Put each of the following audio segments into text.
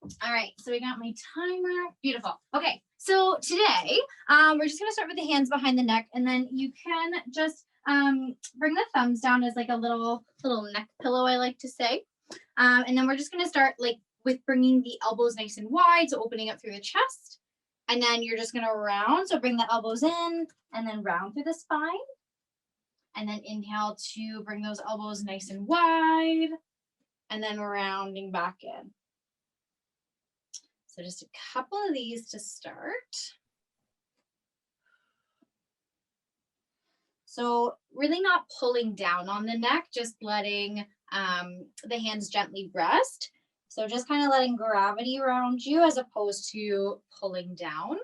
All right, so we got my timer. Beautiful. Okay, so today we're just gonna start with the hands behind the neck, and then you can just bring the thumbs down as like a little neck pillow, I like to say. And then we're just gonna start like with bringing the elbows nice and wide, so opening up through the chest. And then you're just gonna round, so bring the elbows in and then round through the spine. And then inhale to bring those elbows nice and wide, and then rounding back in. So just a couple of these to start. So really not pulling down on the neck, just letting the hands gently rest. So just kind of letting gravity around you as opposed to pulling down.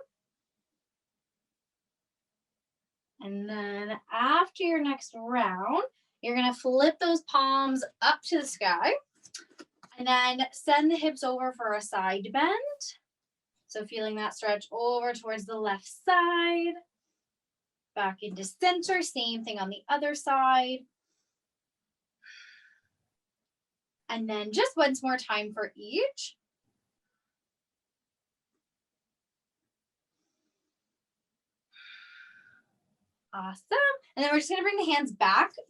And then after your next round, you're gonna flip those palms up to the sky and then send the hips over for a side bend. So feeling that stretch over towards the left side, back into center, same thing on the other side. And then just once more time for each. Awesome. And then we're just gonna bring the hands back to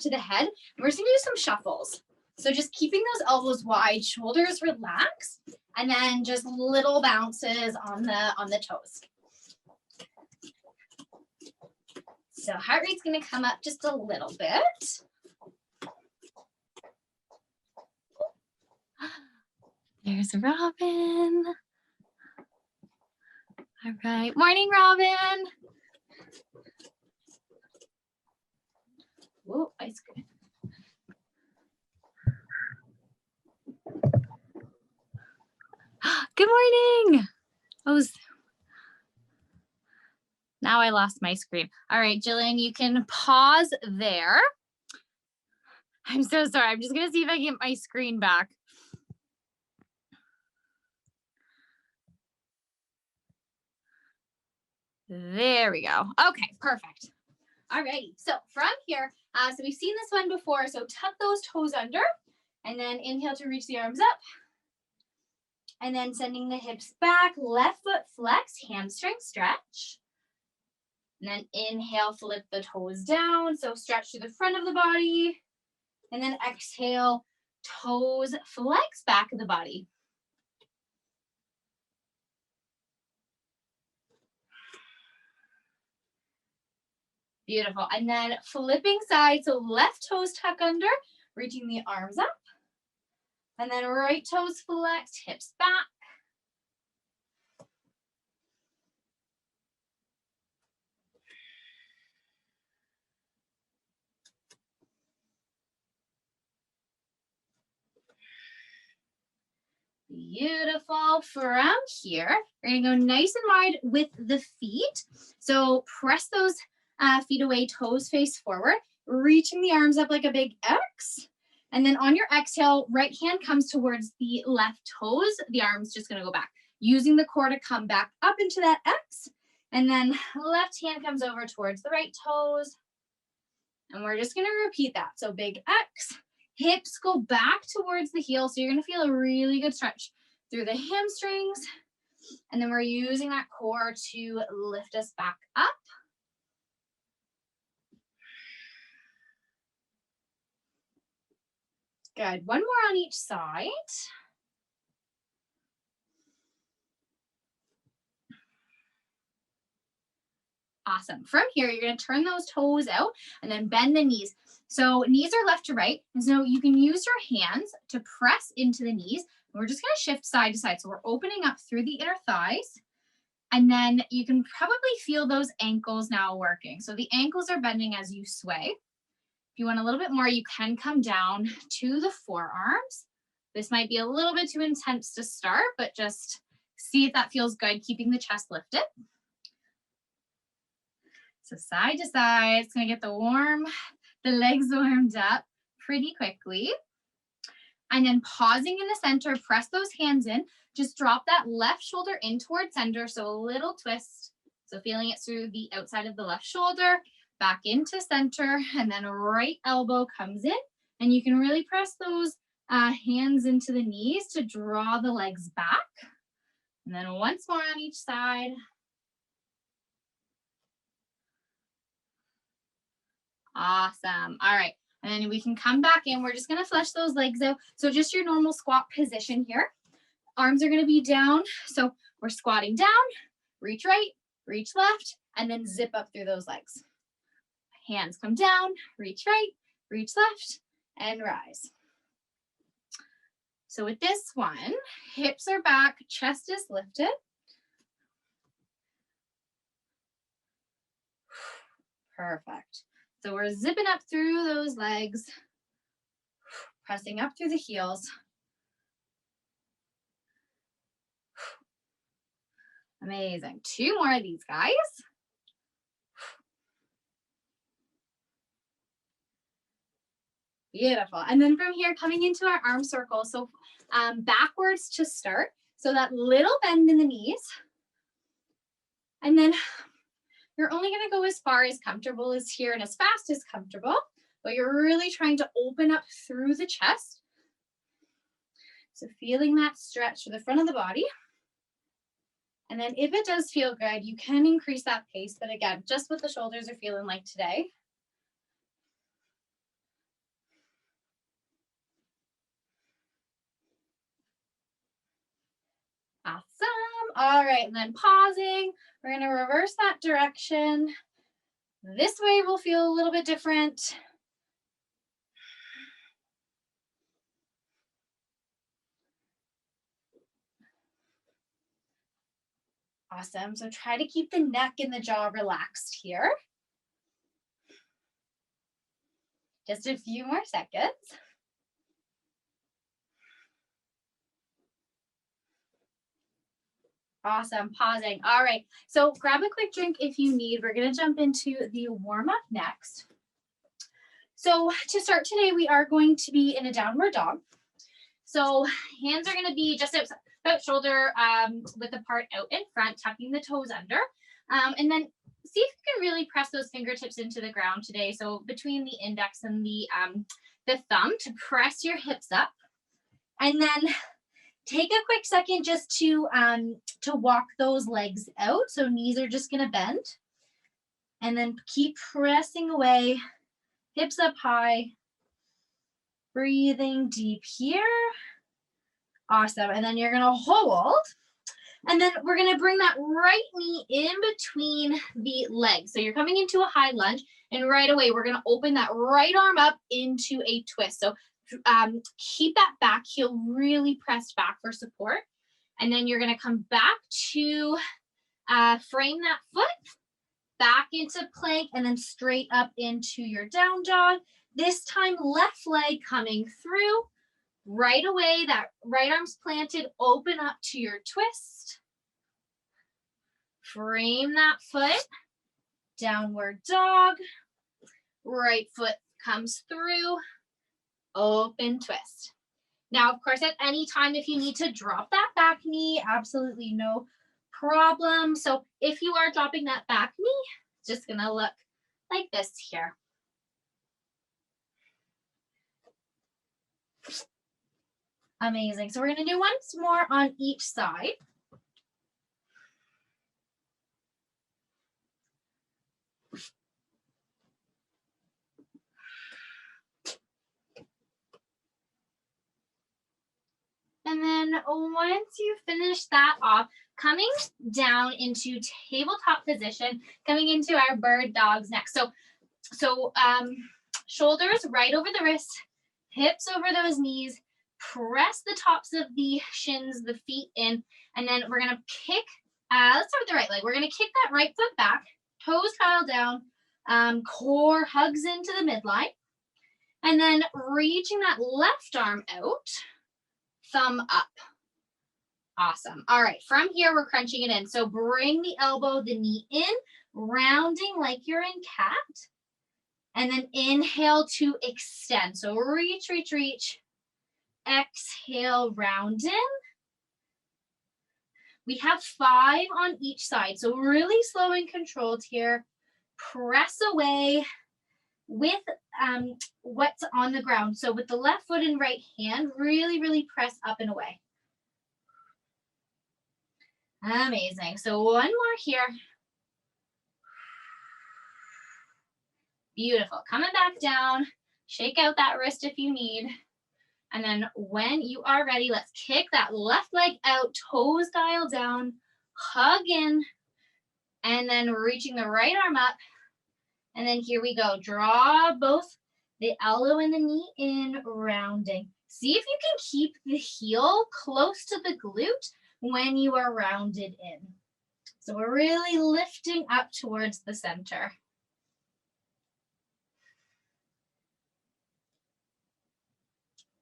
the head. And we're just gonna do some shuffles. So just keeping those elbows wide, shoulders relaxed, and then just little bounces on the toes. So heart rate's gonna come up just a little bit. There's Robin. All right, morning, Robin. Whoa, ice cream. Good morning. Now I lost my screen. All right, Jillian, you can pause there. I'm so sorry. I'm just gonna see if I can get my screen back. There we go. Okay, perfect. All righty. So from here, so we've seen this one before. So tuck those toes under and then inhale to reach the arms up. And then sending the hips back, left foot flex, hamstring stretch. And then inhale, flip the toes down. So stretch to the front of the body. And then exhale, toes flex back of the body. Beautiful. And then flipping side, so left toes tuck under, reaching the arms up. And then right toes flex, hips back. Beautiful. From here, we're going to go nice and wide with the feet. So press those feet away, toes face forward, reaching the arms up like a big X. And then on your exhale, right hand comes towards the left toes. The arm's just going to go back, using the core to come back up into that X. And then left hand comes over towards the right toes. And we're just going to repeat that. So big X. Hips go back towards the heel. So you're going to feel a really good stretch through the hamstrings. And then we're using that core to lift us back up. Good. One more on each side. Awesome. From here, you're going to turn those toes out and then bend the knees. So knees are left to right. And so you can use your hands to press into the knees. We're just going to shift side to side. So we're opening up through the inner thighs. And then you can probably feel those ankles now working. So the ankles are bending as you sway. If you want a little bit more, you can come down to the forearms. This might be a little bit too intense to start, but just see if that feels good, keeping the chest lifted. So side to side, it's going to get the legs warmed up pretty quickly. And then pausing in the center, press those hands in. Just drop that left shoulder in towards center. So a little twist. So feeling it through the outside of the left shoulder, back into center, and then right elbow comes in. And you can really press those hands into the knees to draw the legs back. And then once more on each side. Awesome. All right. And then we can come back in. We're just going to flesh those legs out. So just your normal squat position here. Arms are going to be down. So we're squatting down, reach right, reach left, and then zip up through those legs. Hands come down, reach right, reach left, and rise. So with this one, hips are back, chest is lifted. Perfect. So we're zipping up through those legs, pressing up through the heels. Amazing. 2 more of these, guys. Beautiful. And then from here, coming into our arm circle. So backwards to start. So that little bend in the knees. And then you're only going to go as far as comfortable as here and as fast as comfortable. But you're really trying to open up through the chest. So feeling that stretch to the front of the body. And then if it does feel good, you can increase that pace. But again, just what the shoulders are feeling like today. Awesome. All right, and then pausing. We're going to reverse that direction. This way will feel a little bit different. Awesome. So try to keep the neck and the jaw relaxed here. Just a few more seconds. Awesome. Pausing. All right. So grab a quick drink if you need. We're going to jump into the warm up next. So to start today, we are going to be in a downward dog. So hands are going to be just about shoulder width apart out in front, tucking the toes under. And then see if you can really press those fingertips into the ground today. So between the index and the thumb to press your hips up. And then take a quick second just to walk those legs out. So knees are just going to bend. And then keep pressing away, hips up high. Breathing deep here. Awesome. And then you're going to hold. And then we're going to bring that right knee in between the legs. So you're coming into a high lunge. And right away, we're going to open that right arm up into a twist. So keep that back heel really pressed back for support. And then you're going to come back to frame that foot, back into plank, and then straight up into your down dog. This time, left leg coming through. Right away, that right arm's planted, open up to your twist. Frame that foot, downward dog. Right foot comes through, open twist. Now, of course, at any time, if you need to drop that back knee, absolutely no problem. So if you are dropping that back knee, it's just gonna look like this here. Amazing. So we're going to do once more on each side. And then once you finish that off, coming down into tabletop position, coming into our bird dogs next. So shoulders right over the wrists, hips over those knees. Press the tops of the shins, the feet in, and then we're going to kick, let's start with the right leg. We're going to kick that right foot back, toes curl down, core hugs into the midline, and then reaching that left arm out, thumb up. Awesome. All right, from here, we're crunching it in. So bring the elbow, the knee in, rounding like you're in cat, and then inhale to extend. So reach, reach, reach. Exhale, round in. We have 5 on each side. So really slow and controlled here. Press away. with what's on the ground. So with the left foot and right hand, really, really press up and away. Amazing. So one more here. Beautiful. Coming back down. Shake out that wrist if you need. And then when you are ready, let's kick that left leg out, toes dial down, hug in, and then reaching the right arm up. And then here we go. Draw both the elbow and the knee in, rounding. See if you can keep the heel close to the glute when you are rounded in. So we're really lifting up towards the center.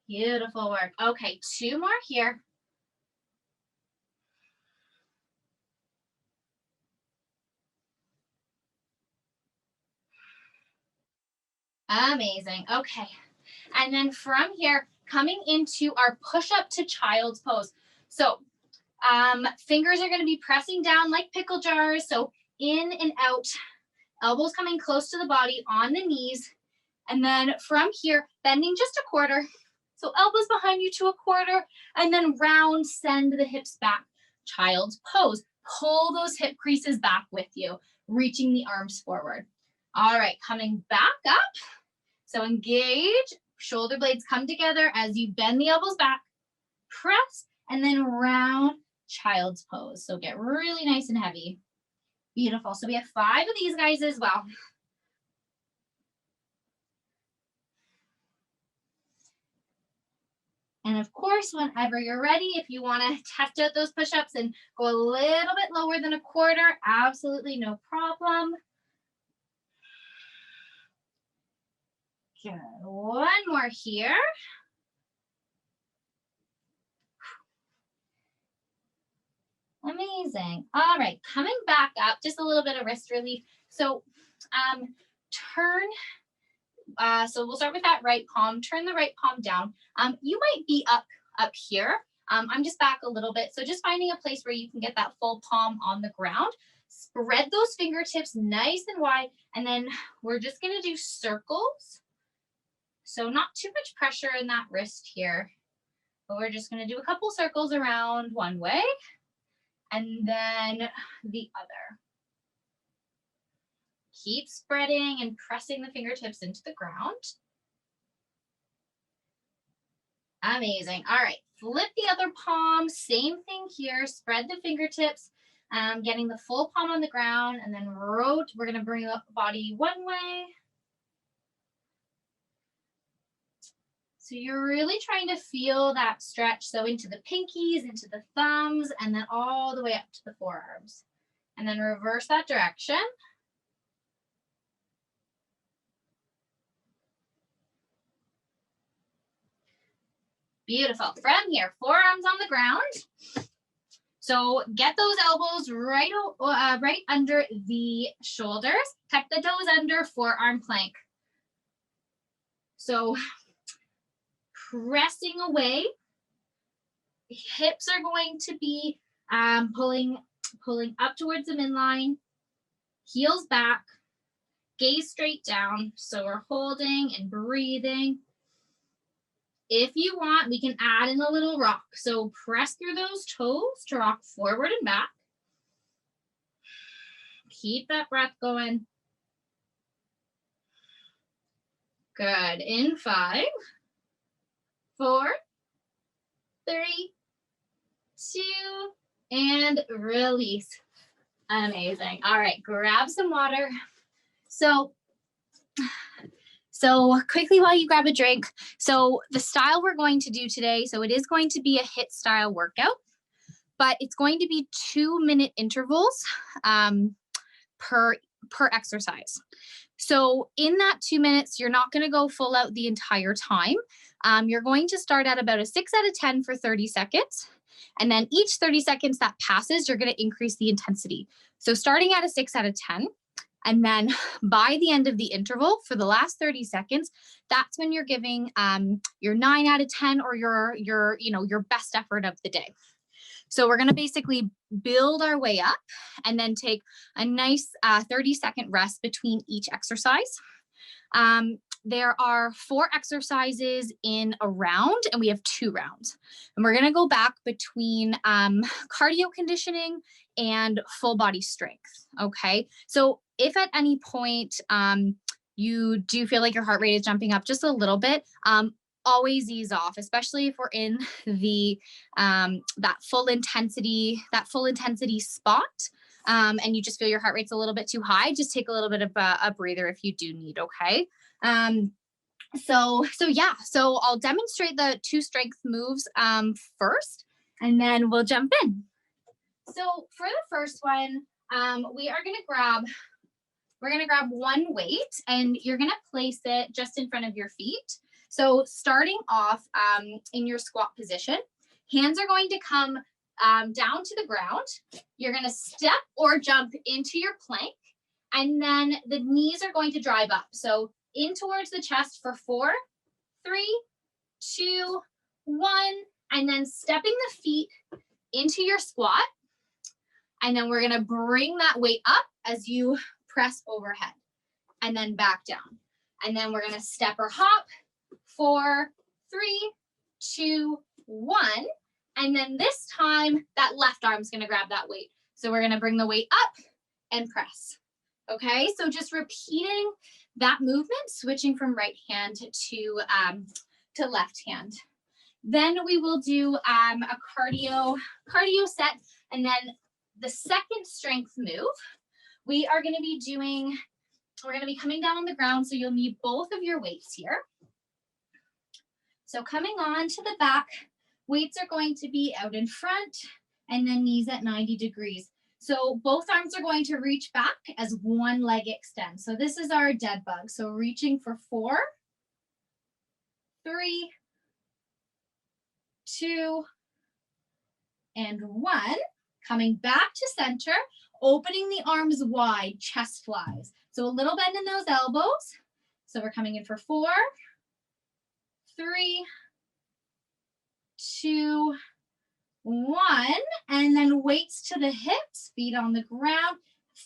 Beautiful work. Okay, 2 more here. Amazing. Okay. And then from here, coming into our push-up to child's pose. So fingers are going to be pressing down like pickle jars. So in and out, elbows coming close to the body on the knees. And then from here, bending just a quarter. So elbows behind you to a quarter, and then round, send the hips back. Child's pose. Pull those hip creases back with you, reaching the arms forward. All right, coming back up. So engage, shoulder blades come together as you bend the elbows back, press, and then round, child's pose. So get really nice and heavy. Beautiful. So we have 5 of these guys as well. And of course, whenever you're ready, if you want to test out those push-ups and go a little bit lower than a quarter, absolutely no problem. Good. One more here. Amazing. All right, coming back up, just a little bit of wrist relief. So turn. So we'll start with that right palm. Turn the right palm down. You might be up here. I'm just back a little bit. So just finding a place where you can get that full palm on the ground. Spread those fingertips nice and wide. And then we're just going to do circles. So not too much pressure in that wrist here. But we're just going to do a couple circles around one way and then the other. Keep spreading and pressing the fingertips into the ground. Amazing. All right, flip the other palm. Same thing here. Spread the fingertips, getting the full palm on the ground, and then rotate. We're going to bring the body one way. So you're really trying to feel that stretch. So into the pinkies, into the thumbs, and then all the way up to the forearms. And then reverse that direction. Beautiful. From here, forearms on the ground. So get those elbows right under the shoulders. Tuck the toes under, forearm plank. So pressing away. Hips are going to be pulling up towards the midline. Heels back. Gaze straight down. So we're holding and breathing. If you want, we can add in a little rock. So press through those toes to rock forward and back. Keep that breath going. Good. In 5, 4, 3, 2, and release. Amazing. All right, grab some water. So quickly while you grab a drink, so the style we're going to do today, so it is going to be a HIIT style workout, but it's going to be 2-minute intervals per exercise. So in that 2 minutes, you're not going to go full out the entire time. You're going to start at about a 6 out of 10 for 30 seconds. And then each 30 seconds that passes, you're going to increase the intensity. So starting at a 6 out of 10, and then by the end of the interval for the last 30 seconds, that's when you're giving your 9 out of 10 or your best effort of the day. So we're going to basically build our way up and then take a nice 30-second rest between each exercise. There are 4 exercises in a round, and we have 2 rounds. And we're gonna go back between cardio conditioning and full body strength, okay? So if at any point you do feel like your heart rate is jumping up just a little bit, always ease off, especially if we're in the that full intensity spot, and you just feel your heart rate's a little bit too high. Just take a little bit of a breather if you do need, okay? So yeah, so I'll demonstrate the 2 strength moves first, and then we'll jump in. So for the first one, we're gonna grab 1 weight, and you're gonna place it just in front of your feet. So starting off in your squat position, hands are going to come down to the ground. You're gonna step or jump into your plank, and then the knees are going to drive up. So in towards the chest for 4, 3, 2, 1, and then stepping the feet into your squat. And then we're gonna bring that weight up as you press overhead, and then back down. And then we're gonna step or hop, 4, 3, 2, 1. And then this time, that left arm's gonna grab that weight. So we're gonna bring the weight up and press. Okay, so just repeating that movement, switching from right hand to left hand. Then we will do a cardio set, and then the second strength move, we're gonna be coming down on the ground, so you'll need both of your weights here. So coming on to the back, weights are going to be out in front, and then knees at 90 degrees. So both arms are going to reach back as one leg extends. So this is our dead bug. So reaching for 4, 3, 2, and 1. Coming back to center, opening the arms wide, chest flies. So a little bend in those elbows. So we're coming in for 4, 3, 2, 1, and then weights to the hips, feet on the ground,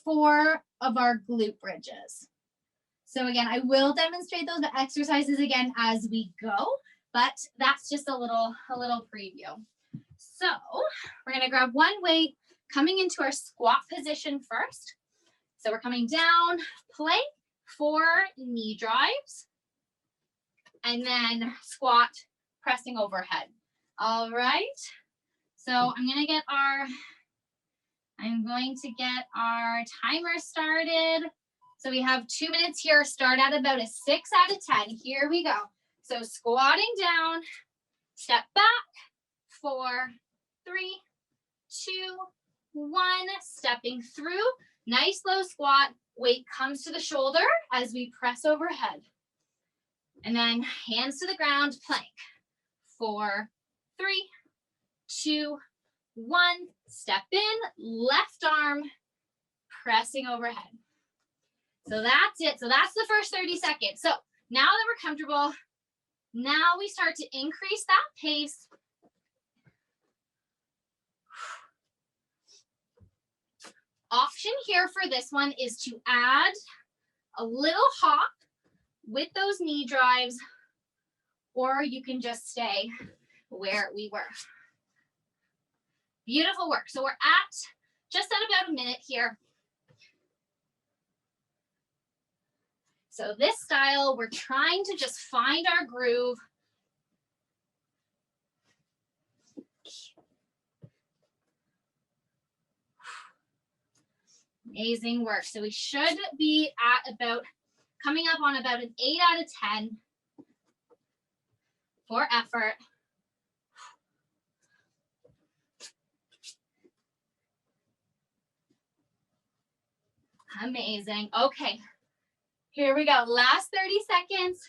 4 of our glute bridges. So again, I will demonstrate those exercises again as we go, but that's just a little preview. So we're gonna grab 1 weight, coming into our squat position first. So we're coming down, plank, 4 knee drives, and then squat, pressing overhead. All right. So I'm going to get our timer started. So we have 2 minutes here. Start at about a 6 out of 10. Here we go. So squatting down, step back, 4, 3, 2, 1, stepping through. Nice low squat. Weight comes to the shoulder as we press overhead. And then hands to the ground, plank. 4, 3, 2, 1, step in, left arm, pressing overhead. So that's it. So that's the first 30 seconds. So now that we're comfortable, now we start to increase that pace. Option here for this one is to add a little hop with those knee drives, or you can just stay where we were. Beautiful work. So we're just at about a minute here. So this style, we're trying to just find our groove. Amazing work. So we should be at coming up on about an 8 out of 10 for effort. Amazing. Okay, here we go. Last 30 seconds.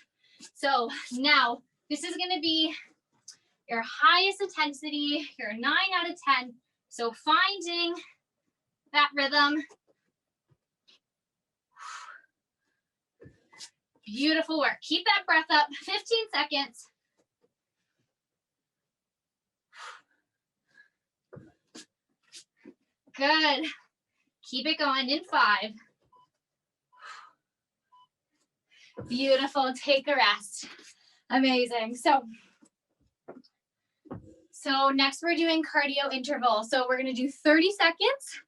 So now this is going to be your highest intensity, your 9 out of 10. So finding that rhythm. Beautiful work. Keep that breath up. 15 seconds. Good. Keep it going in 5, Beautiful. Take a rest. Amazing. So next we're doing cardio interval. So we're going to do 30 seconds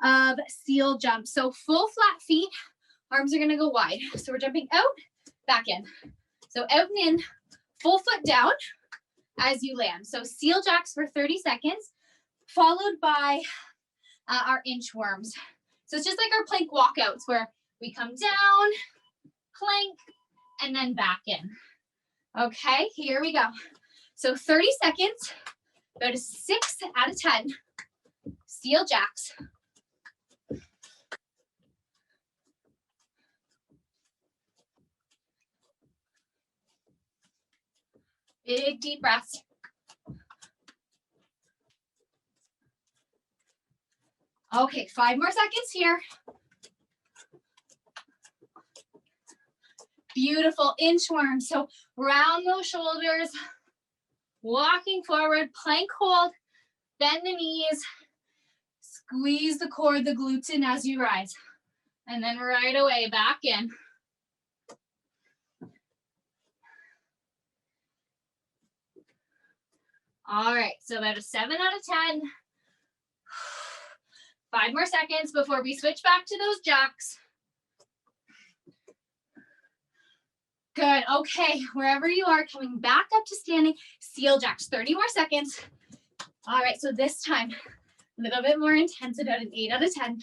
of seal jump. So full flat feet, arms are going to go wide. So we're jumping out, back in. So out and in, full foot down as you land. So seal jacks for 30 seconds, followed by our inchworms. So it's just like our plank walkouts where we come down, plank, and then back in. Okay, here we go. So 30 seconds, go to 6 out of 10. Seal jacks. Big deep breaths. Okay, 5 more seconds here. Beautiful inchworm. So round those shoulders, walking forward, plank hold, bend the knees, squeeze the core, the glutes in as you rise. And then right away, back in. All right, so about a 7 out of 10. 5 more seconds before we switch back to those jacks. Good, okay, wherever you are, coming back up to standing, seal jacks, 30 more seconds. All right, so this time, a little bit more intense, about an 8 out of 10.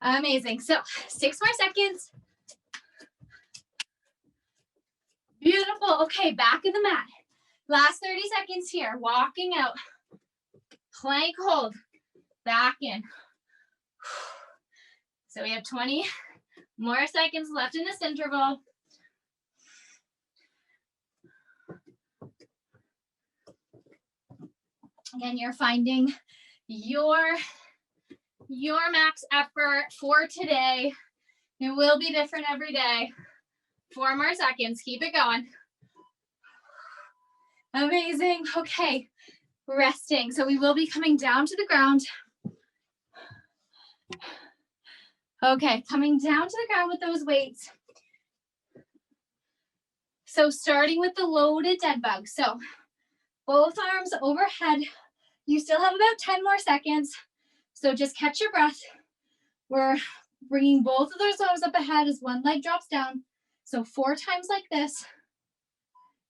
Amazing, so 6 more seconds. Beautiful, okay, back of the mat. Last 30 seconds here, walking out. Plank hold, back in. So we have 20 more seconds left in this interval. Again, you're finding your max effort for today. It will be different every day. 4 more seconds, keep it going. Amazing, okay, resting. So we will be coming down to the ground. Okay, coming down to the ground with those weights. So starting with the loaded dead bug. So both arms overhead. You still have about 10 more seconds. So just catch your breath. We're bringing both of those arms up ahead as one leg drops down. So 4 times like this.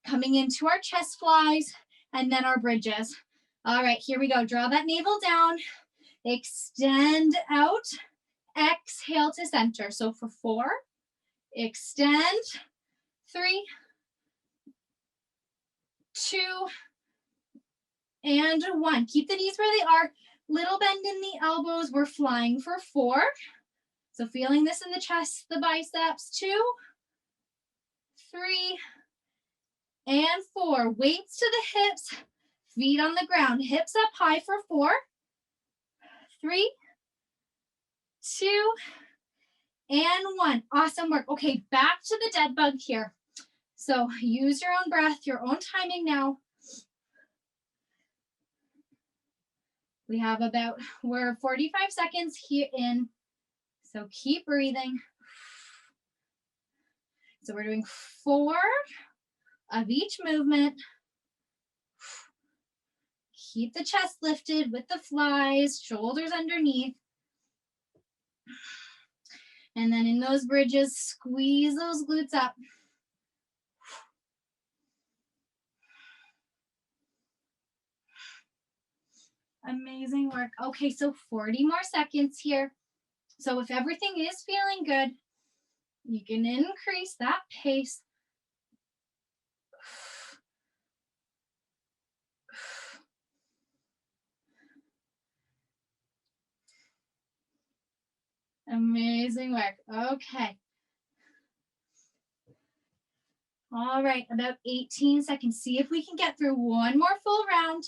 Coming into our chest flies and then our bridges. All right, here we go. Draw that navel down. Extend out. Exhale to center. So for 4, extend. 3, 2, and 1. Keep the knees where they are. Little bend in the elbows. We're flying for 4. So feeling this in the chest, the biceps. 2, 3, and 4. Weights to the hips. Feet on the ground. Hips up high for 4, 3, 2, and 1. Awesome work. Okay, back to the dead bug here. So use your own breath, your own timing now. We have we're 45 seconds here in. So keep breathing. So we're doing 4 of each movement. Keep the chest lifted with the flies, shoulders underneath. And then in those bridges, squeeze those glutes up. Amazing work. Okay, so 40 more seconds here. So if everything is feeling good, you can increase that pace. Amazing work. Okay. All right, about 18 seconds. See if we can get through one more full round.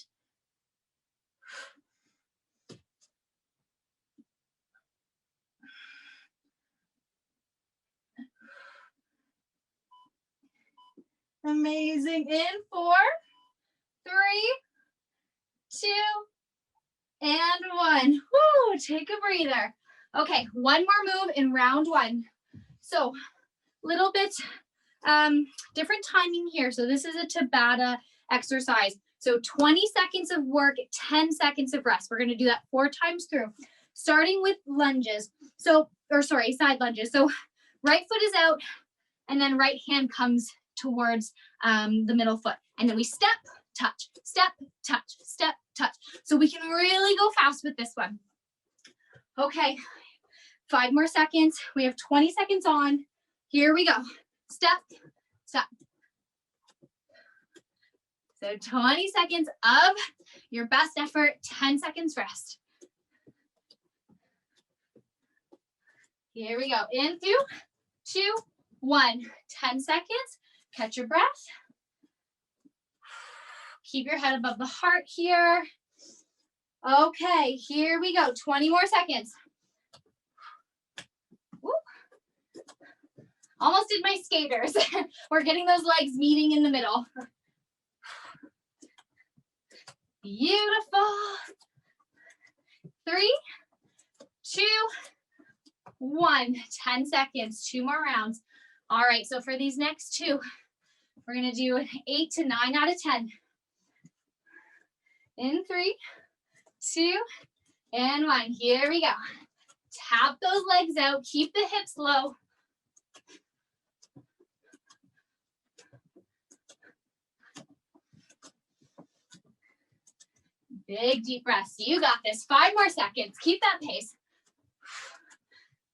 Amazing. In 4, 3, 2, and 1. Woo, take a breather. Okay, one more move in round 1. So, little bit different timing here. So this is a Tabata exercise. So 20 seconds of work, 10 seconds of rest. We're going to do that 4 times through, starting with lunges. So, or sorry, side lunges. So right foot is out, and then right hand comes towards the middle foot. And then we step, touch, step, touch, step, touch. So we can really go fast with this one. Okay, 5 more seconds. We have 20 seconds on. Here we go. Step, step. So 20 seconds of your best effort, 10 seconds rest. Here we go. In 3, 2, 1. 10 seconds. Catch your breath. Keep your head above the heart here. Okay, here we go. 20 more seconds. Woo. Almost did my skaters. We're getting those legs meeting in the middle. Beautiful. 3, 2, 1. 10 seconds. 2 more rounds. All right, so for these next 2, we're going to do an 8 to 9 out of 10. In 3, 2, and 1. Here we go. Tap those legs out. Keep the hips low. Big deep breaths. You got this. 5 more seconds. Keep that pace.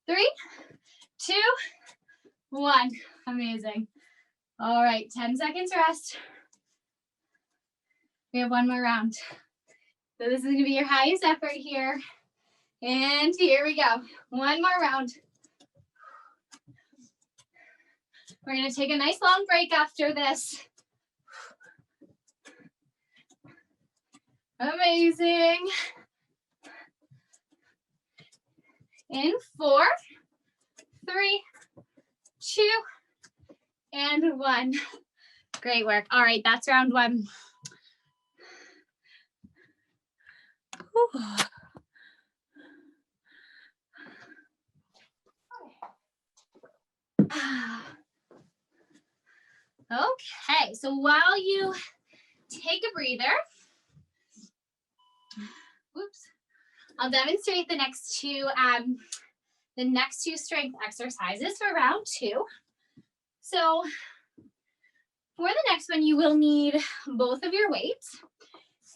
3, 2, 1. Amazing. All right, 10 seconds rest. We have 1 more round. So this is going to be your highest effort here. And here we go. 1 more round. We're going to take a nice long break after this. Amazing. In 4, 3, 2, and 1. Great work. All right, that's round 1. Okay, so while you take a breather, I'll demonstrate the next 2 strength exercises for round 2. So for the next one, you will need both of your weights,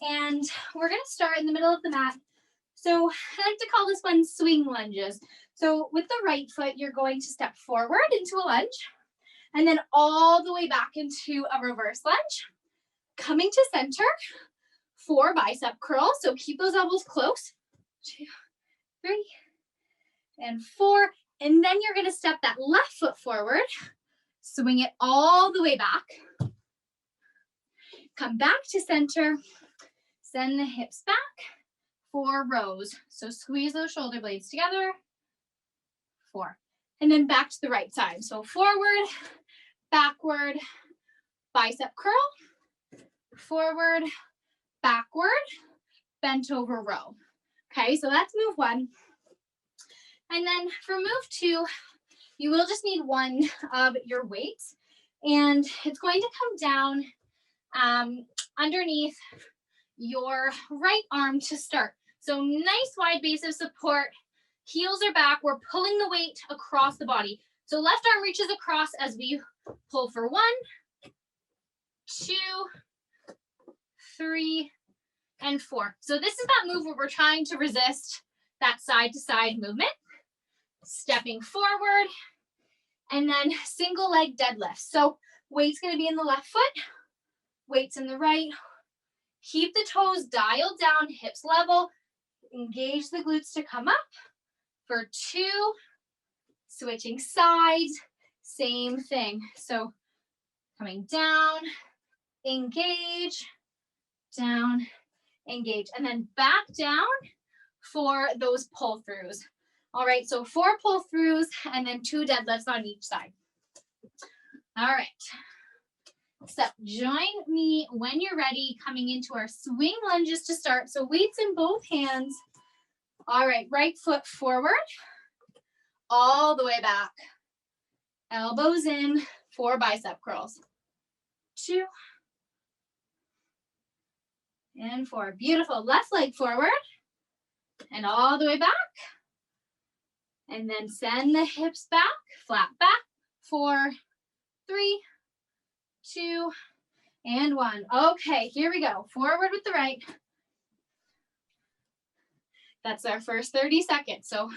and we're going to start in the middle of the mat. So I like to call this one swing lunges. So with the right foot, you're going to step forward into a lunge, and then all the way back into a reverse lunge, coming to center for bicep curls. So keep those elbows close. 2, 3, and 4. And then you're going to step that left foot forward, swing it all the way back. Come back to center, send the hips back, 4 rows. So squeeze those shoulder blades together, 4. And then back to the right side. So forward, backward, bicep curl, forward, backward, bent over row. Okay, so that's move 1. And then for move 2, you will just need 1 of your weights, and it's going to come down underneath your right arm to start. So nice wide base of support, heels are back, we're pulling the weight across the body. So left arm reaches across as we pull for 1, 2, 3, and 4. So this is that move where we're trying to resist that side to side movement. Stepping forward, and then single leg deadlift. So weight's going to be in the left foot, weights in the right. Keep the toes dialed down, hips level. Engage the glutes to come up for 2. Switching sides, same thing. So coming down, engage, down, engage, and then back down for those pull throughs. All right, so 4 pull throughs and then 2 deadlifts on each side. All right, So join me when you're ready, coming into our swing lunges to start. So weights in both hands. All right, right foot forward, all the way back. Elbows in for bicep curls. 2 and 4. Beautiful. Left leg forward and all the way back. And then send the hips back, flat back. 4, 3, 2, and 1. Okay, here we go. Forward with the right. That's our first 30 seconds. So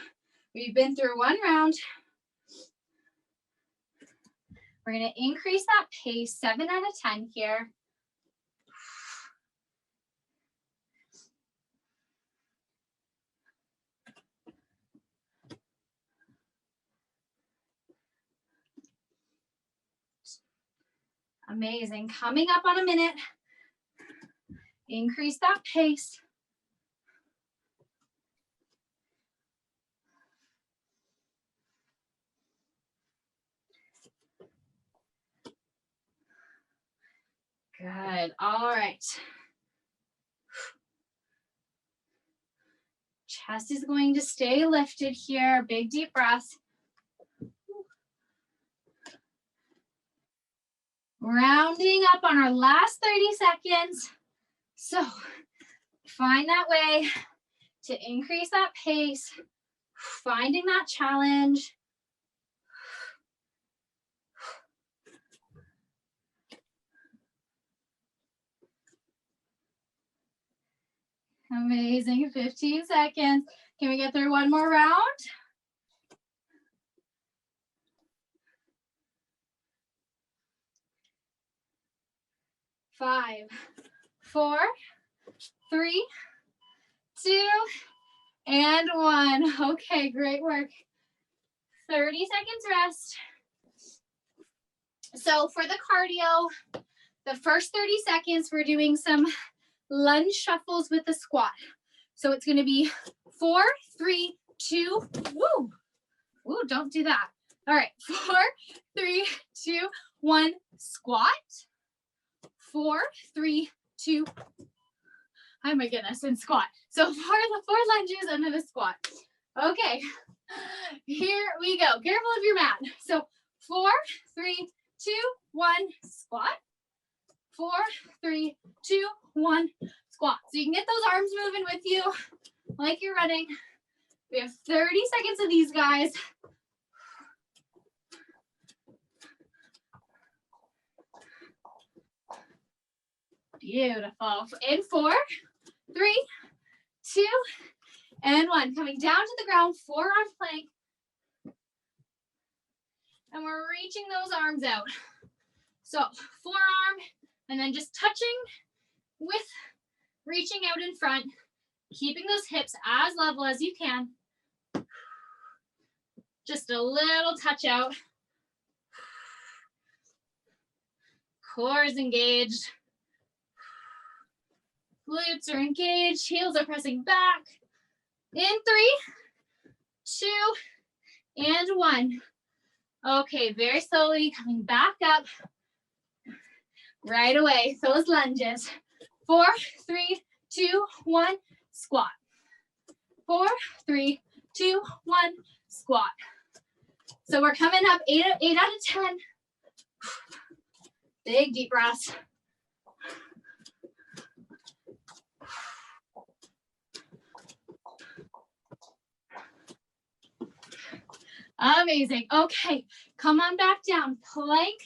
we've been through one round. We're going to increase that pace, 7 out of 10 here. Amazing. Coming up on a minute. Increase that pace. Good. All right. Chest is going to stay lifted here. Big deep breath. Rounding up on our last 30 seconds. So find that way to increase that pace, finding that challenge. Amazing, 15 seconds. Can we get through one more round? 5, 4, 3, 2, and 1. Okay, great work. 30 seconds rest. So for the cardio, the first 30 seconds, we're doing some lunge shuffles with the squat. So it's going to be 4, 3, 2, woo. Woo, don't do that. All right, 4, 3, 2, 1, squat. 4, 3, 2. Oh my goodness, and squat. So four lunges and then a squat. Okay, here we go. Careful of your mat. So 4, 3, 2, 1, squat. 4, 3, 2, 1, squat. So you can get those arms moving with you like you're running. We have 30 seconds of these guys. Beautiful. In 4, 3, 2, and 1. Coming down to the ground, forearm plank. And we're reaching those arms out. So forearm, and then just touching with reaching out in front, keeping those hips as level as you can. Just a little touch out. Core is engaged. Glutes are engaged. Heels are pressing back. In 3, 2, and 1. Okay, very slowly coming back up. Right away, those lunges. 4, 3, 2, 1, squat. 4, 3, 2, 1, squat. So we're coming up 8 out of 10. Big deep breaths. Amazing. Okay, come on back down. Plank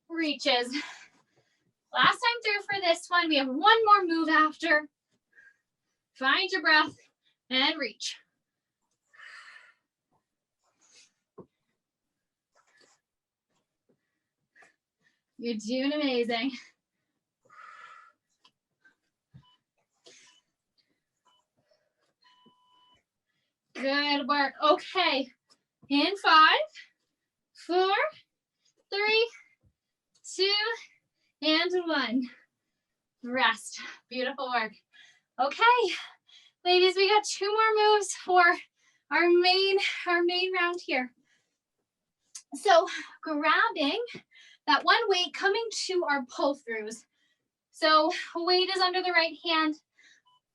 reaches. Last time through for this one. We have one more move after. Find your breath and reach. You're doing amazing. Good work. Okay. In 5, 4, 3, 2, and 1. Rest. Beautiful work. Okay, ladies, we got 2 more moves for our main round here. So grabbing that one weight coming to our pull-throughs. So weight is under the right hand.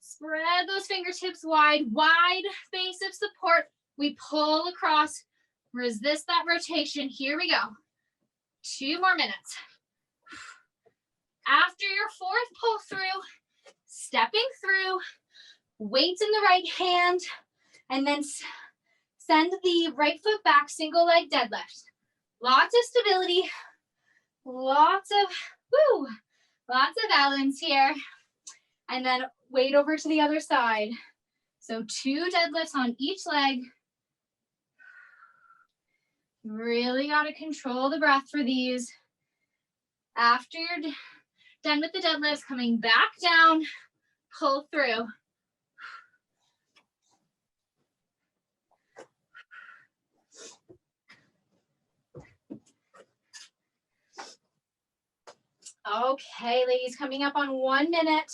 Spread those fingertips wide, wide base of support. We pull across, resist that rotation. Here we go. 2 more minutes. After your 4th pull through, stepping through, weights in the right hand, and then send the right foot back, single leg deadlift. Lots of stability, lots of balance here. And then weight over to the other side. So 2 deadlifts on each leg. Really got to control the breath for these. After you're done with the deadlifts, coming back down, pull through. Okay, ladies, coming up on 1 minute.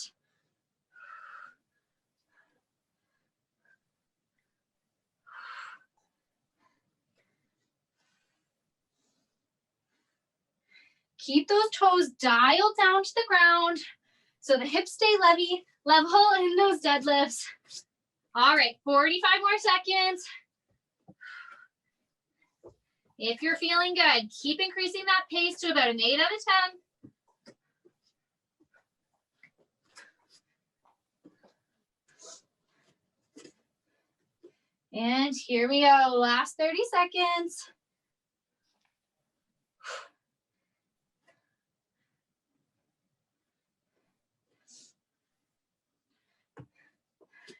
Keep those toes dialed down to the ground so the hips stay level in those deadlifts. All right, 45 more seconds. If you're feeling good, keep increasing that pace to about an 8 out of 10. And here we go, last 30 seconds.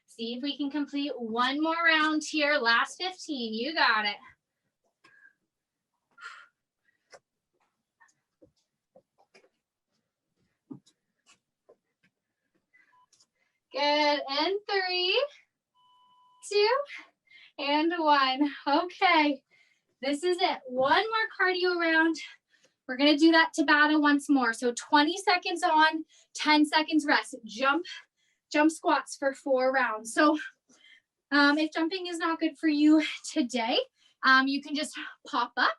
See if we can complete 1 more round here. Last 15, you got it. Good, and 3, 2, and 1. Okay, this is it. 1 more cardio round. We're gonna do that Tabata once more. So 20 seconds on, 10 seconds rest. Jump squats for 4 rounds. So if jumping is not good for you today, you can just pop up.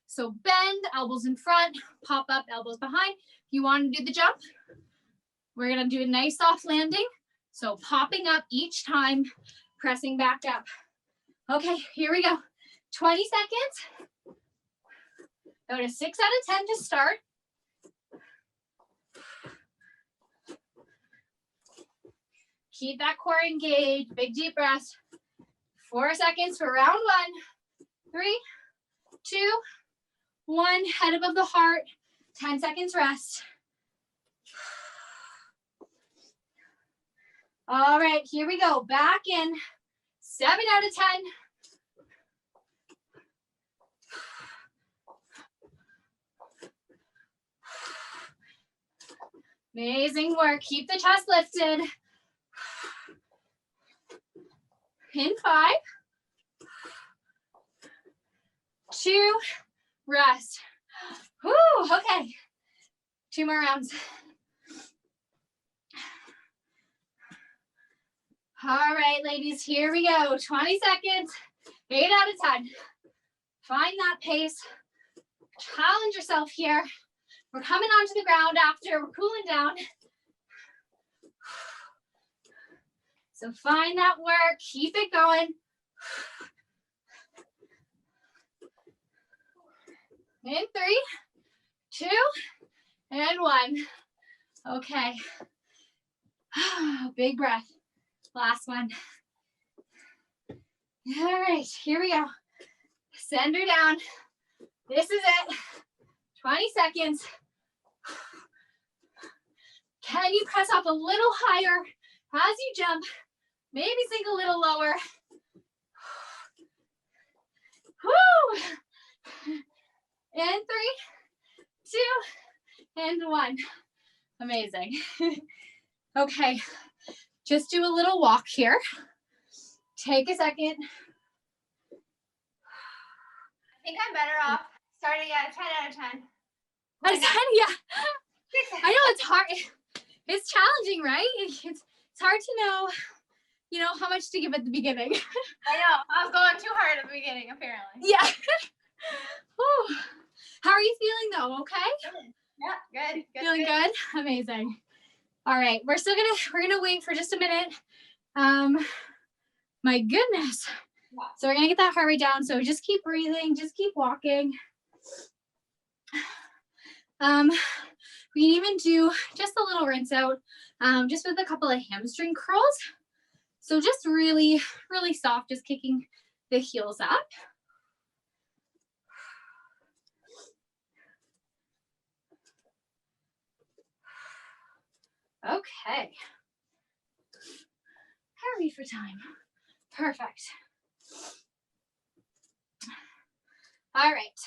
So bend, elbows in front, pop up, elbows behind. If you want to do the jump, we're gonna do a nice soft landing. So popping up each time, pressing back up. Okay, here we go. 20 seconds. Go to 6 out of 10 to start. Keep that core engaged, big deep breath. 4 seconds for round 1. 3, 2, 1, head above the heart. 10 seconds rest. All right, here we go. Back in. 7 out of 10. Amazing work. Keep the chest lifted. In 5, 2, rest. Whoo, okay. 2 more rounds. All right, ladies, here we go. 20 seconds, 8 out of 10. Find that pace. Challenge yourself here. We're coming onto the ground after, we're cooling down. So find that work, keep it going. In 3, 2, and 1. Okay. Big breath. Last one. All right, here we go. Send her down. This is it. 20 seconds. Can you press up a little higher as you jump? Maybe sink a little lower. Woo! And 3, 2, and 1. Amazing. Okay, just do a little walk here. Take a second. I think I'm better off starting at 10 out of 10. Out of 10, yeah. I know it's hard. It's challenging, right? It's hard to know, how much to give at the beginning. I know. I was going too hard at the beginning, apparently. Yeah. How are you feeling though? Okay? Amazing. All right, we're gonna wait for just a minute. My goodness. So we're gonna get that heart rate down. So just keep breathing, just keep walking. We can even do just a little rinse out, just with a couple of hamstring curls. So just really, really soft, just kicking the heels up. Okay. Hurry for time. Perfect. All right.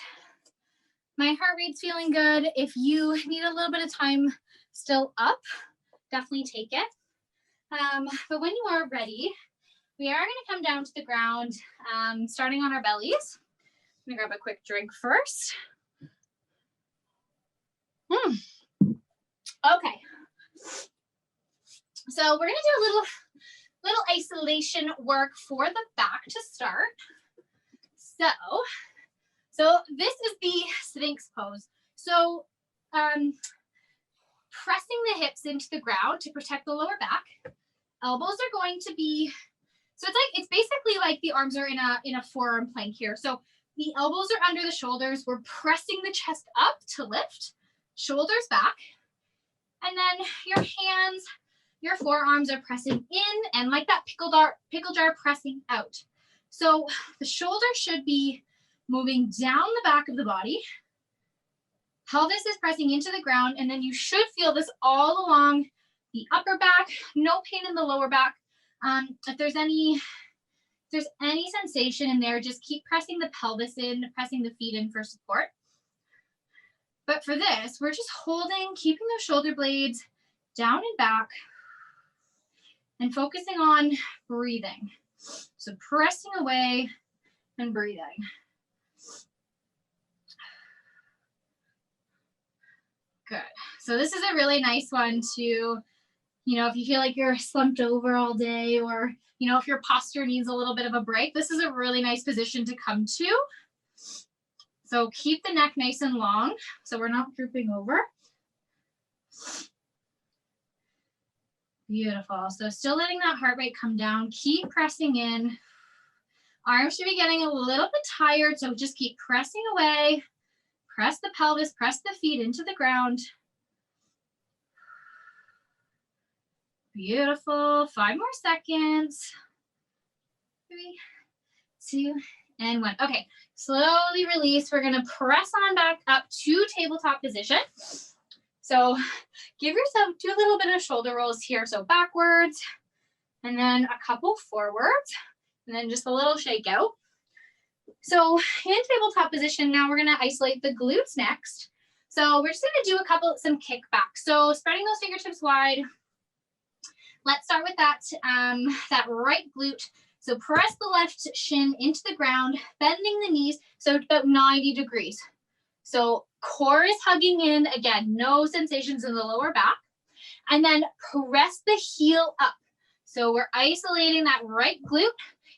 My heart rate's feeling good. If you need a little bit of time still up, definitely take it. But when you are ready, we are going to come down to the ground, starting on our bellies. I'm going to grab a quick drink first. Okay. So we're going to do a little isolation work for the back to start. So this is the Sphynx Pose. So pressing the hips into the ground to protect the lower back. Elbows are going to be, so it's basically like the arms are in a forearm plank here. So the elbows are under the shoulders. We're pressing the chest up to lift, shoulders back. And then your hands, your forearms are pressing in and like that pickle jar pressing out. So the shoulder should be moving down the back of the body. Pelvis is pressing into the ground, and then you should feel this all along the upper back, no pain in the lower back. If there's any sensation in there, just keep pressing the pelvis in, pressing the feet in for support. But for this, we're just holding, keeping those shoulder blades down and back, and focusing on breathing. So pressing away and breathing. Good. So this is a really nice one to, if you feel like you're slumped over all day, or, if your posture needs a little bit of a break, this is a really nice position to come to. So keep the neck nice and long so we're not drooping over. Beautiful. So still letting that heart rate come down. Keep pressing in. Arms should be getting a little bit tired, so just keep pressing away. Press the pelvis, press the feet into the ground. Beautiful. 5 more seconds. 3, 2, and 1. Okay, slowly release. We're going to press on back up to tabletop position. So give yourself, do a little bit of shoulder rolls here. So backwards, and then a couple forwards, and then just a little shake out. So in tabletop position, now we're going to isolate the glutes next. So we're just going to do some kickbacks. So spreading those fingertips wide. Let's start with that right glute. So press the left shin into the ground, bending the knees, so about 90 degrees. So core is hugging in, again, no sensations in the lower back. And then press the heel up. So we're isolating that right glute.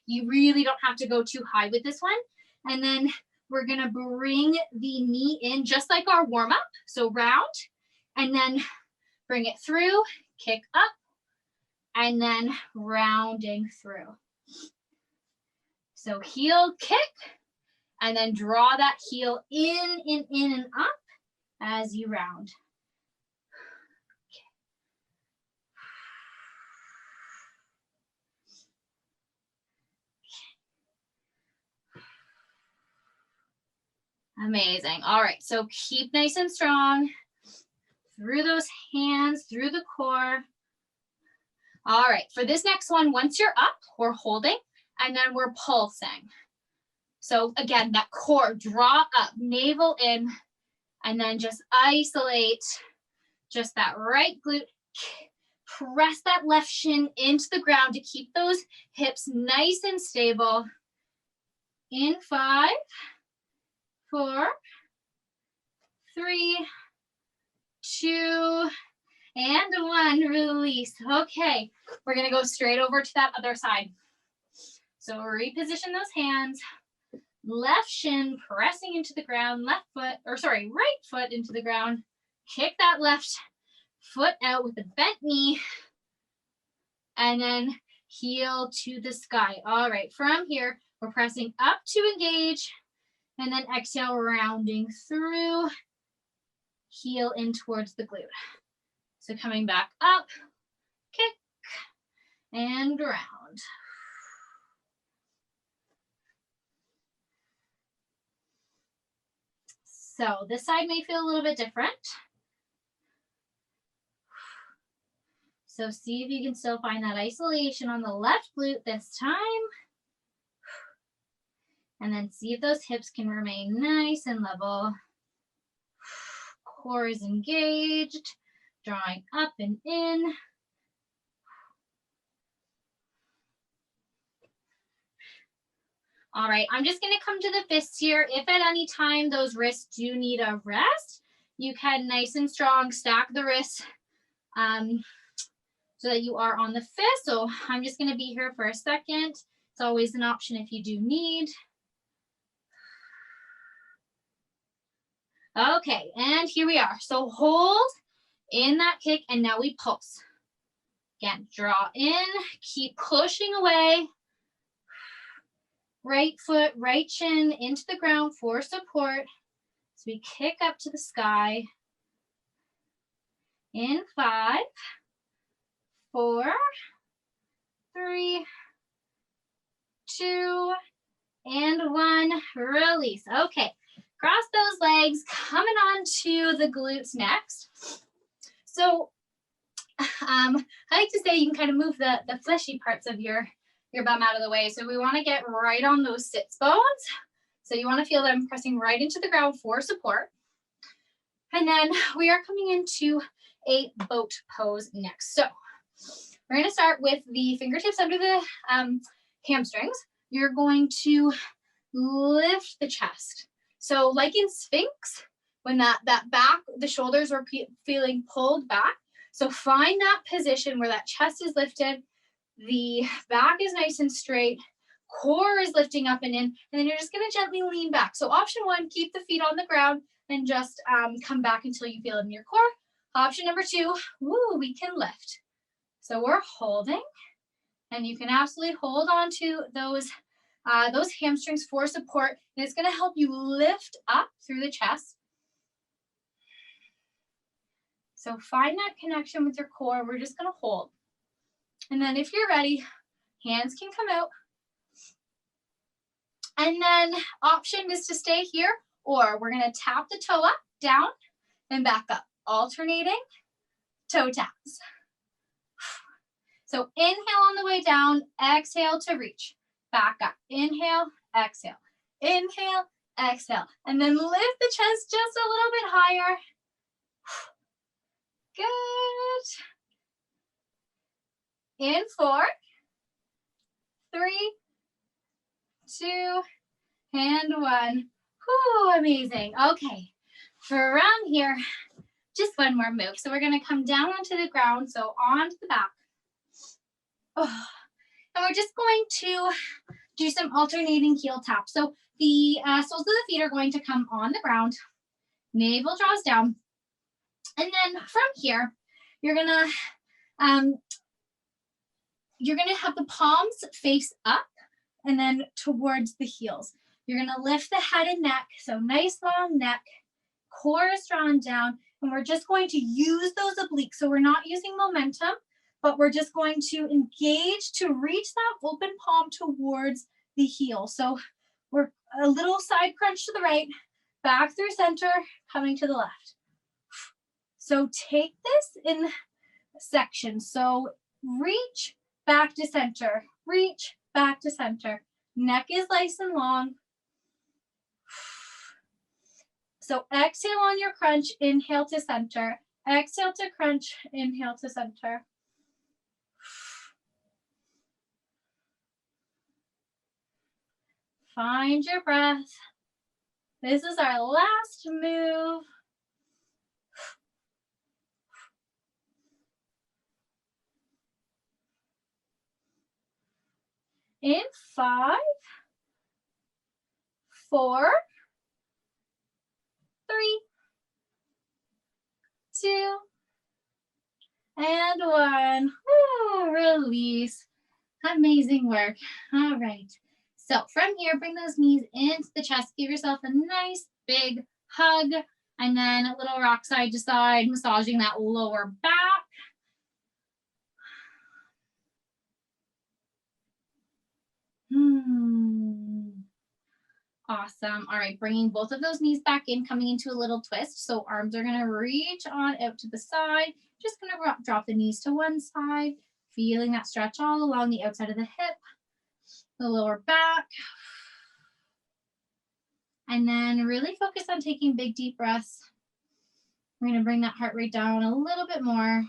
You really don't have to go too high with this one. And then we're going to bring the knee in just like our warm up. So round, and then bring it through, kick up, and then rounding through. So heel kick, and then draw that heel in and up as you round. Amazing. All right, so keep nice and strong through those hands, through the core. All right, for this next one, once you're up, we're holding, and then we're pulsing. So again, that core, draw up, navel in, and then just isolate just that right glute. Press that left shin into the ground to keep those hips nice and stable. In 5, 4, 3, 2, and 1, release. Okay, we're gonna go straight over to that other side. So reposition those hands, left shin pressing into the ground, right foot into the ground, kick that left foot out with a bent knee, and then heel to the sky. All right, from here, we're pressing up to engage, and then exhale, rounding through, heel in towards the glute. So coming back up, kick, and round. So this side may feel a little bit different. So see if you can still find that isolation on the left glute this time. And then see if those hips can remain nice and level. Core is engaged, drawing up and in. All right, I'm just gonna come to the fists here. If at any time those wrists do need a rest, you can nice and strong stack the wrists so that you are on the fist. So I'm just gonna be here for a second. It's always an option if you do need. Okay, and here we are. So hold in that kick, and now we pulse. Again, draw in, keep pushing away. Right foot, right shin into the ground for support. So we kick up to the sky. In 5, 4, 3, 2, and 1. Release. Okay, cross those legs, coming on to the glutes next. So I like to say you can kind of move the fleshy parts of your bum out of the way. So we want to get right on those sits bones. So you want to feel them pressing right into the ground for support. And then we are coming into a boat pose next. So we're going to start with the fingertips under the hamstrings. You're going to lift the chest. So like in Sphynx, when that back, the shoulders are feeling pulled back. So find that position where that chest is lifted, the back is nice and straight, core is lifting up and in, and then you're just going to gently lean back. So option 1, keep the feet on the ground and just come back until you feel it in your core. Option number 2, we can lift. So we're holding, and you can absolutely hold on to those hamstrings for support, and it's going to help you lift up through the chest. So find that connection with your core. We're just going to hold. And then if you're ready, hands can come out. And then option is to stay here, or we're going to tap the toe up, down, and back up, alternating toe taps. So inhale on the way down, exhale to reach, back up, inhale, exhale, and then lift the chest just a little bit higher. Good. In 4, 3, 2, and 1. Whew, amazing. Okay, from here, just one more move. So we're going to come down onto the ground, so onto the back. Oh, and we're just going to do some alternating heel taps. So the soles of the feet are going to come on the ground. Navel draws down. And then from here, you're going to have the palms face up and then towards the heels. You're going to lift the head and neck. So nice long neck, core is drawn down, and we're just going to use those obliques. So we're not using momentum, but we're just going to engage to reach that open palm towards the heel. So we're a little side crunch to the right, back through center, coming to the left. So take this in sections. So reach back to center, reach back to center. Neck is nice and long. So exhale on your crunch, inhale to center. Exhale to crunch, inhale to center. Find your breath. This is our last move. In 5, 4, 3, 2, And one. Woo, release. Amazing work. All right. So from here, bring those knees into the chest. Give yourself a nice big hug. And then a little rock side to side, massaging that lower back. Awesome. All right, bringing both of those knees back in, coming into a little twist. So arms are going to reach on out to the side. Just going to drop the knees to one side, feeling that stretch all along the outside of the hip, the lower back. And then really focus on taking big, deep breaths. We're going to bring that heart rate down a little bit more.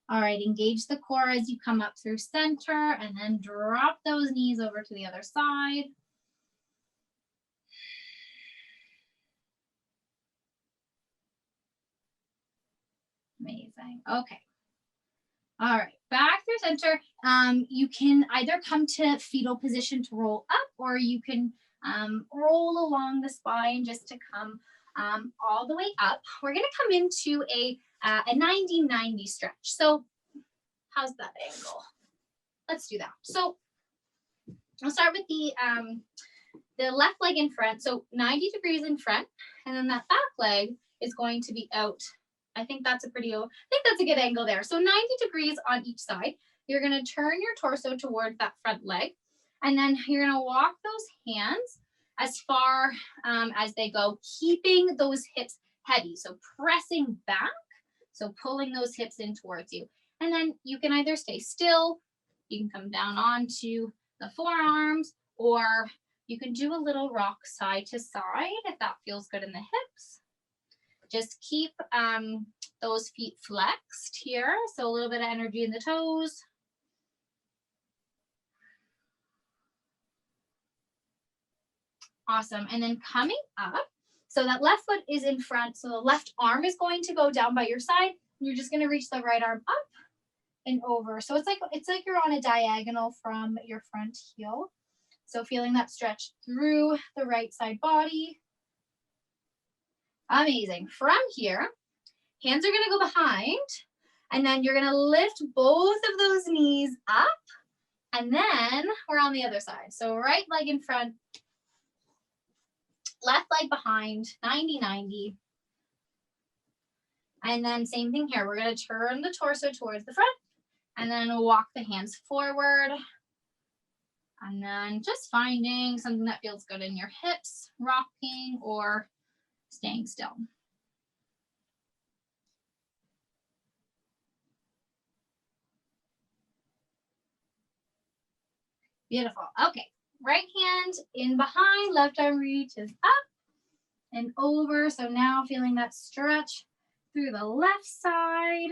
All right, engage the core as you come up through center and then drop those knees over to the other side. Amazing. Okay. All right, back through center. You can either come to fetal position to roll up, or you can roll along the spine just to come all the way up. We're going to come into a 90-90 stretch. So how's that angle? Let's do that. So I'll start with the left leg in front. So 90 degrees in front, and then that back leg is going to be out. I think that's a good angle there. So 90 degrees on each side. You're going to turn your torso towards that front leg, and then you're going to walk those hands as far as they go, keeping those hips heavy. So pressing back, so pulling those hips in towards you. And then you can either stay still, you can come down onto the forearms, or you can do a little rock side to side if that feels good in the hips. Just keep those feet flexed here. So a little bit of energy in the toes. Awesome. And then coming up, so that left foot is in front. So the left arm is going to go down by your side. You're just going to reach the right arm up and over. So it's like you're on a diagonal from your front heel. So feeling that stretch through the right side body. Amazing. From here, hands are going to go behind, and then you're going to lift both of those knees up, and then we're on the other side. So right leg in front, left leg behind, 90-90. And then same thing here. We're going to turn the torso towards the front, and then walk the hands forward. And then just finding something that feels good in your hips, rocking or staying still. Beautiful. Okay. Right hand in behind, left arm reaches up and over. So now feeling that stretch through the left side.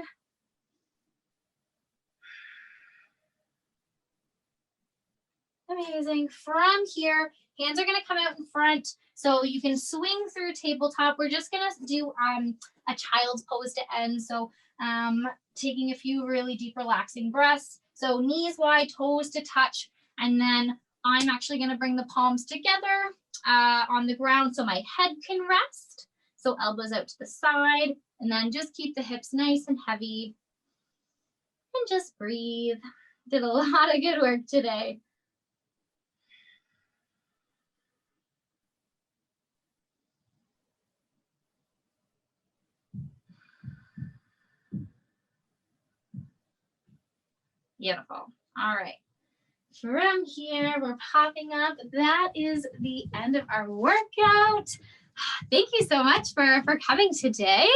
Amazing. From here, hands are going to come out in front. So you can swing through tabletop. We're just going to do a child's pose to end. So taking a few really deep relaxing breaths. So knees wide, toes to touch. And then I'm actually going to bring the palms together on the ground so my head can rest. So elbows out to the side. And then just keep the hips nice and heavy. And just breathe. Did a lot of good work today. Beautiful. All right. From here, we're popping up. That is the end of our workout. Thank you so much for coming today.